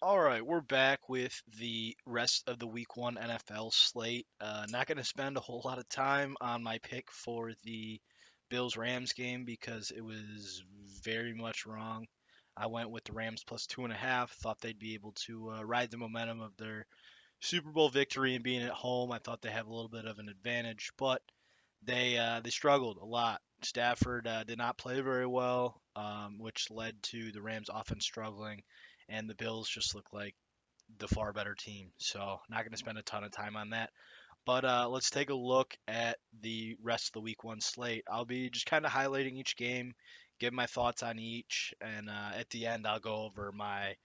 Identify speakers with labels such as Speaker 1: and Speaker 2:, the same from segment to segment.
Speaker 1: All right, we're back with the rest of the Week 1 NFL slate. Not going to spend a whole lot of time on my pick for the Bills-Rams game because it was very much wrong. I went with the Rams plus 2.5. Thought they'd be able to ride the momentum of their Super Bowl victory and being at home. I thought they have a little bit of an advantage, but they struggled a lot. Stafford did not play very well, which led to the Rams' offense struggling, and the Bills just looked like the far better team. So not going to spend a ton of time on that. But let's take a look at the rest of the Week 1 slate. I'll be just kind of highlighting each game, give my thoughts on each, and at the end I'll go over my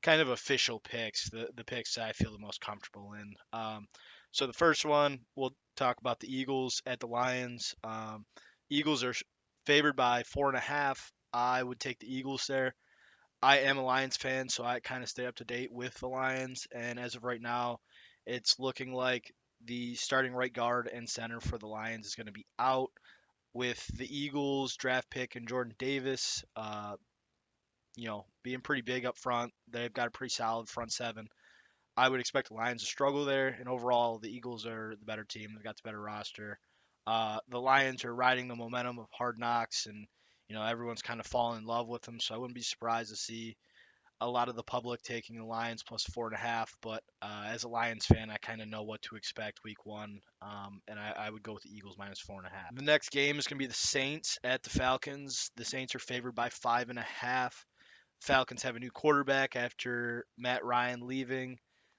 Speaker 1: kind of official picks, the picks I feel the most comfortable in. So the first one, we'll talk about the Eagles at the Lions. Eagles are favored by 4.5. I would take the Eagles there. I am a Lions fan, so I kind of stay up to date with the Lions. And as of right now, it's looking like the starting right guard and center for the Lions is going to be out with the Eagles draft pick and Jordan Davis. Being pretty big up front. They've got a pretty solid front seven. I would expect the Lions to struggle there, and overall, the Eagles are the better team. They've got the better roster. The Lions are riding the momentum of Hard Knocks, and everyone's kind of falling in love with them. So I wouldn't be surprised to see a lot of the public taking the Lions plus 4.5. But as a Lions fan, I kind of know what to expect week one, and I would go with the Eagles minus 4.5. The next game is going to be the Saints at the Falcons. The Saints are favored by 5.5. Falcons have a new quarterback after Matt Ryan leaving.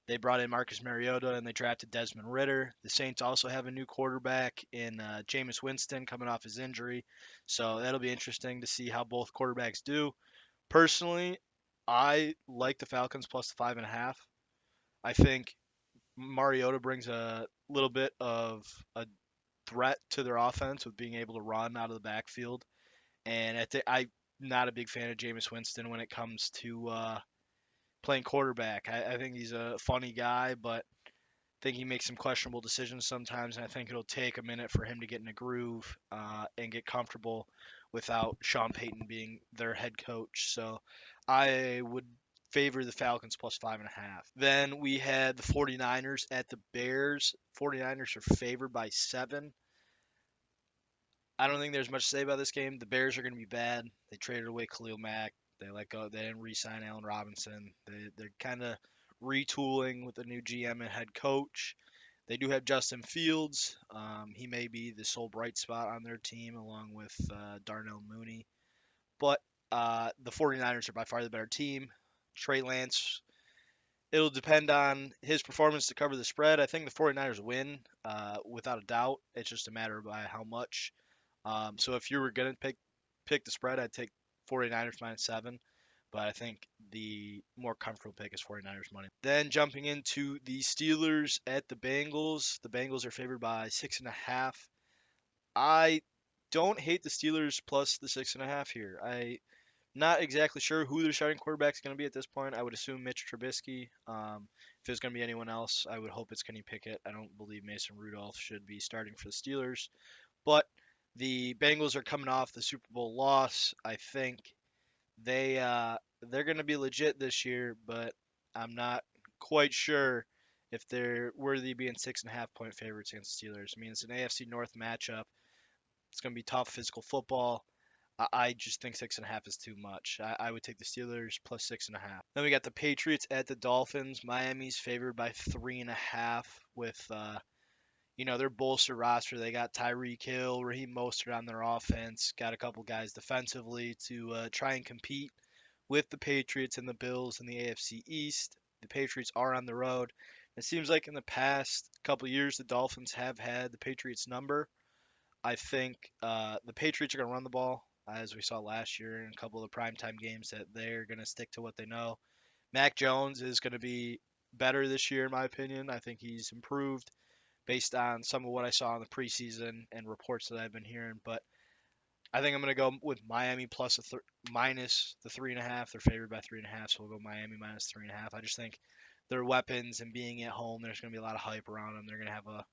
Speaker 1: They brought in Marcus Mariota and they drafted Desmond Ritter. The Saints also have a new quarterback in Jameis Winston coming off his injury. So that'll be interesting to see how both quarterbacks do. Personally, I like the Falcons plus the 5.5. I think Mariota brings a little bit of a threat to their offense with being able to run out of the backfield. And I'm not a big fan of Jameis Winston when it comes to playing quarterback. I think he's a funny guy, but I think he makes some questionable decisions sometimes, and I think it'll take a minute for him to get in a groove and get comfortable without Sean Payton being their head coach. So I would favor the Falcons plus 5.5. Then we had the 49ers at the Bears. 49ers are favored by 7. I don't think there's much to say about this game. The Bears are going to be bad. They traded away Khalil Mack. They let go. They didn't re-sign Allen Robinson. They're kind of retooling with a new GM and head coach. They do have Justin Fields. He may be the sole bright spot on their team, along with Darnell Mooney. But the 49ers are by far the better team. Trey Lance, it'll depend on his performance to cover the spread. I think the 49ers win without a doubt. It's just a matter by how much. So if you were going to pick the spread, I'd take 49ers minus 7. But I think the more comfortable pick is 49ers money. Then jumping into the Steelers at the Bengals. The Bengals are favored by 6.5. I don't hate the Steelers plus the 6.5 here. I not exactly sure who their starting quarterback is going to be at this point. I would assume Mitch Trubisky. If it's going to be anyone else, I would hope it's Kenny Pickett. I don't believe Mason Rudolph should be starting for the Steelers. But the Bengals are coming off the Super Bowl loss. I think they're going to be legit this year, but I'm not quite sure if they're worthy of being 6.5 point favorites against the Steelers. I mean, it's an AFC North matchup. It's going to be tough physical football. I just think 6.5 is too much. I would take the Steelers plus 6.5. Then we got the Patriots at the Dolphins. Miami's favored by 3.5 with their bolster roster. They got Tyreek Hill, Raheem Mostert on their offense. Got a couple guys defensively to try and compete with the Patriots and the Bills in the AFC East. The Patriots are on the road. It seems like in the past couple years, the Dolphins have had the Patriots number. I think the Patriots are going to run the ball, as we saw last year in a couple of the primetime games, that they're going to stick to what they know. Mac Jones is going to be better this year, in my opinion. I think he's improved based on some of what I saw in the preseason and reports that I've been hearing. But I think I'm going to go with Miami minus the 3.5. They're favored by 3.5, so we'll go Miami minus 3.5. I just think their weapons and being at home, there's going to be a lot of hype around them. They're going to have a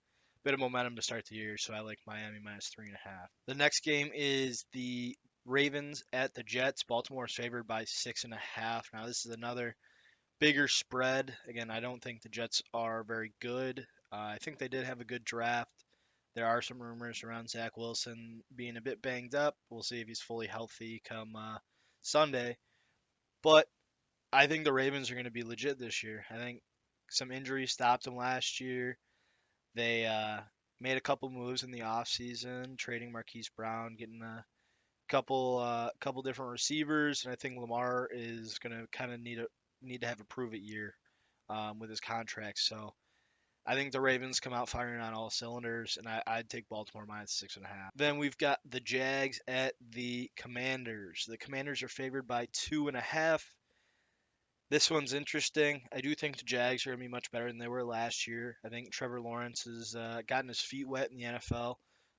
Speaker 1: bit of momentum to start the year, so I like Miami minus 3.5. The next game is the Ravens at the Jets. Baltimore is favored by 6.5. Now this is another bigger spread. Again, I don't think the Jets are very good. I think they did have a good draft. There are some rumors around Zach Wilson being a bit banged up. We'll see if he's fully healthy come Sunday. But I think the Ravens are going to be legit this year. I think some injuries stopped them last year. They made a couple moves in the offseason, trading Marquise Brown, getting a couple different receivers, and I think Lamar is going to kind of need to have a prove it year with his contract. So I think the Ravens come out firing on all cylinders, and I'd take Baltimore minus 6.5. Then we've got the Jags at the Commanders. The Commanders are favored by 2.5. This one's interesting. I do think the Jags are going to be much better than they were last year. I think Trevor Lawrence has gotten his feet wet in the NFL,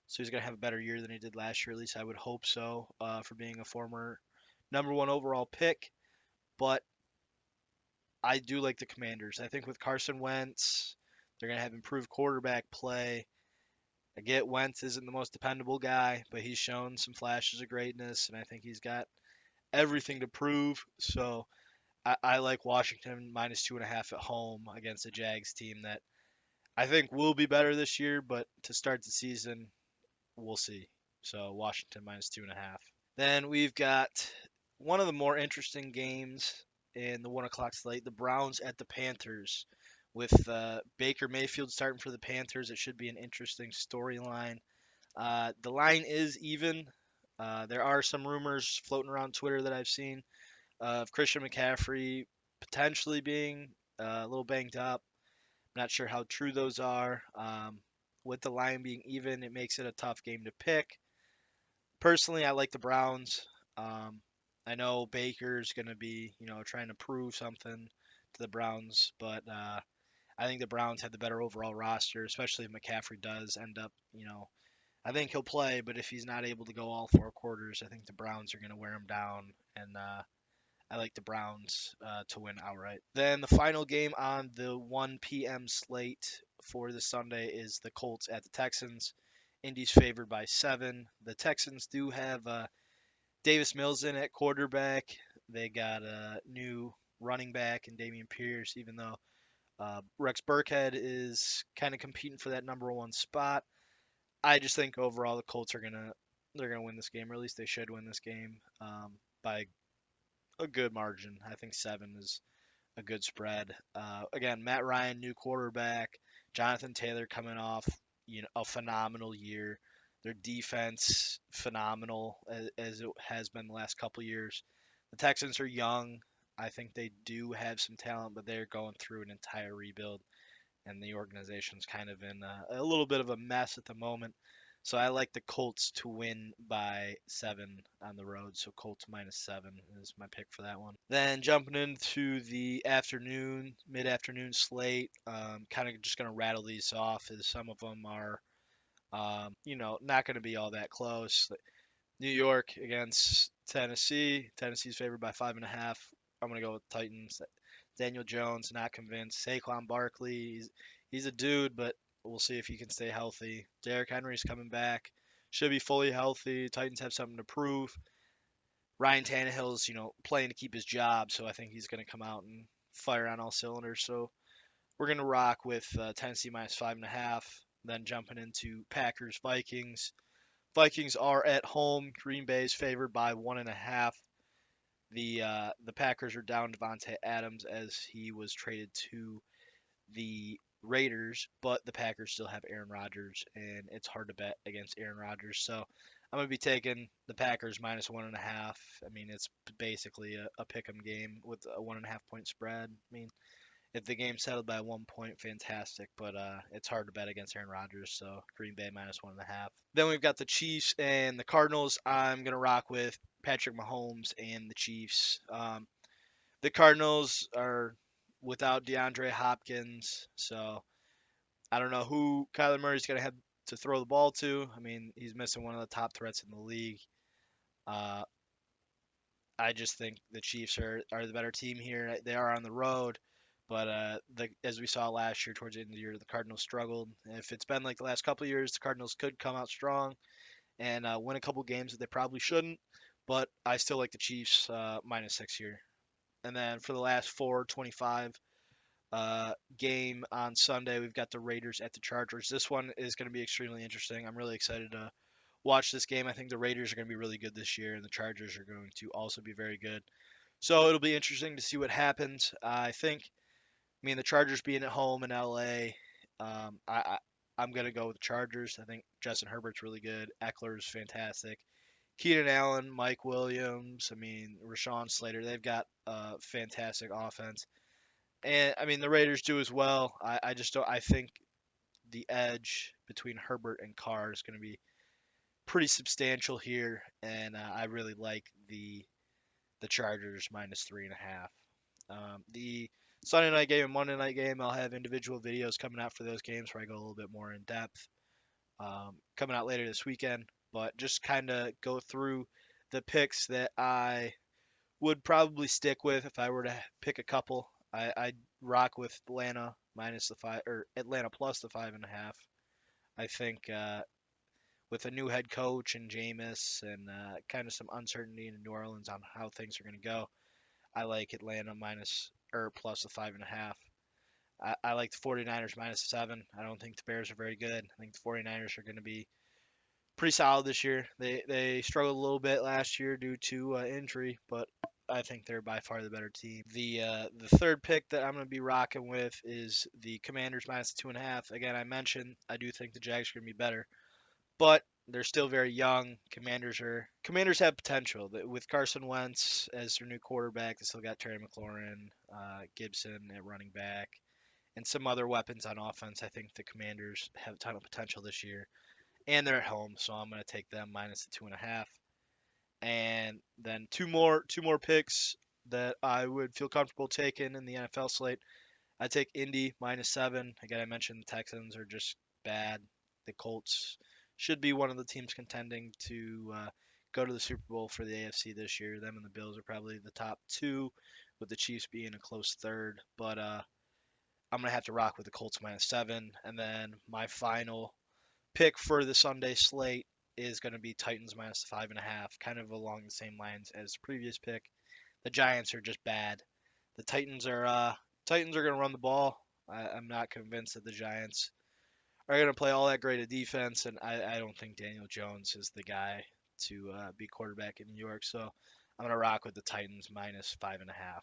Speaker 1: so he's going to have a better year than he did last year. At least I would hope so for being a former number one overall pick. But I do like the Commanders. I think with Carson Wentz, they're going to have improved quarterback play. I get Wentz isn't the most dependable guy, but he's shown some flashes of greatness, and I think he's got everything to prove. So I like Washington minus 2.5 at home against a Jags team that I think will be better this year, but to start the season, we'll see. So Washington minus 2.5. Then we've got one of the more interesting games in the 1 o'clock slate: the Browns at the Panthers. With Baker Mayfield starting for the Panthers, it should be an interesting storyline. The line is even. There are some rumors floating around Twitter that I've seen of Christian McCaffrey potentially being a little banged up. Not sure how true those are. With the line being even, it makes it a tough game to pick. Personally, I like the Browns. I know Baker's going to be, trying to prove something to the Browns, but I think the Browns have the better overall roster, especially if McCaffrey does end up, I think he'll play, but if he's not able to go all 4 quarters, I think the Browns are going to wear him down, and I like the Browns to win outright. Then the final game on the 1 p.m. slate for the Sunday is the Colts at the Texans. Indy's favored by 7. The Texans do have Davis Mills in at quarterback. They got a new running back in Dameon Pierce, even though Rex Burkhead is kind of competing for that number one spot. I just think overall the Colts are they're gonna win this game, or at least they should win this game by a good margin. I think 7 is a good spread. Again, Matt Ryan, new quarterback. Jonathan Taylor coming off, a phenomenal year. Their defense phenomenal as it has been the last couple years. The Texans are young. I think they do have some talent, but they're going through an entire rebuild, and the organization's kind of in a little bit of a mess at the moment. So I like the Colts to win by 7 on the road. So Colts minus 7 is my pick for that one. Then jumping into the mid-afternoon slate, kind of just going to rattle these off as some of them are, not going to be all that close. New York against Tennessee. Tennessee's favored by 5.5. I'm going to go with Titans. Daniel Jones, not convinced. Saquon Barkley, he's a dude, but we'll see if he can stay healthy. Derrick Henry's coming back. Should be fully healthy. Titans have something to prove. Ryan Tannehill's, playing to keep his job, so I think he's going to come out and fire on all cylinders. So we're going to rock with Tennessee minus 5.5. Then jumping into Packers Vikings. Vikings are at home. Green Bay's favored by 1.5. The Packers are down Devontae Adams as he was traded to the Raiders, but the Packers still have Aaron Rodgers, and it's hard to bet against Aaron Rodgers. So I'm going to be taking the Packers minus 1.5. I mean, it's basically a pick 'em game with a 1.5 point spread. I mean, if the game's settled by 1 point, fantastic, but it's hard to bet against Aaron Rodgers, so Green Bay minus 1.5. Then we've got the Chiefs and the Cardinals. I'm going to rock with Patrick Mahomes and the Chiefs. The Cardinals are without DeAndre Hopkins, so I don't know who Kyler Murray's going to have to throw the ball to. I mean, he's missing one of the top threats in the league. Uh, I just think the Chiefs are the better team here. They are on the road, but as we saw last year, towards the end of the year, the Cardinals struggled. If it's been like the last couple of years, the Cardinals could come out strong and win a couple games that they probably shouldn't. But I still like the Chiefs minus 6 here. And then for the last 4:25 game on Sunday, we've got the Raiders at the Chargers. This one is going to be extremely interesting. I'm really excited to watch this game. I think the Raiders are going to be really good this year, and the Chargers are going to also be very good. So it'll be interesting to see what happens. I think, I mean, the Chargers being at home in LA, I'm going to go with the Chargers. I think Justin Herbert's really good. Eckler's fantastic. Keenan Allen, Mike Williams, I mean, Rashawn Slater, they've got a fantastic offense. And I mean, the Raiders do as well. I just don't, I think the edge between Herbert and Carr is going to be pretty substantial here, and I really like the Chargers -3.5. The Sunday night game and Monday night game, I'll have individual videos coming out for those games where I go a little bit more in depth. Coming out later this weekend, but just kind of go through the picks that I would probably stick with if I were to pick a couple. I'd rock with Atlanta minus the 5 or Atlanta plus the 5.5. I think with a new head coach and Jameis and kind of some uncertainty in New Orleans on how things are going to go, I like Atlanta minus or plus the 5.5. I like the 49ers -7. I don't think the Bears are very good. I think the 49ers are going to be pretty solid this year. They struggled a little bit last year due to injury, but I think they're by far the better team. The third pick that I'm going to be rocking with is the Commanders -2.5. Again, I mentioned I do think the Jags are going to be better, but they're still very young. Commanders have potential. With Carson Wentz as their new quarterback, they still got Terry McLaurin, Gibson at running back, and some other weapons on offense. I think the Commanders have a ton of potential this year, and they're at home, so I'm going to take them -2.5. And then two more picks that I would feel comfortable taking in the NFL slate. I take Indy -7. Again, I mentioned the Texans are just bad. The Colts should be one of the teams contending to go to the Super Bowl for the AFC this year. Them and the Bills are probably the top two, with the Chiefs being a close third. But I'm gonna have to rock with the Colts -7. And then my final pick for the Sunday slate is going to be Titans -5.5, kind of along the same lines as the previous pick. The Giants are just bad. The Titans are going to run the ball. I'm not convinced that the Giants are going to play all that great a defense, and I don't think Daniel Jones is the guy to be quarterback in New York. So I'm going to rock with the Titans -5.5.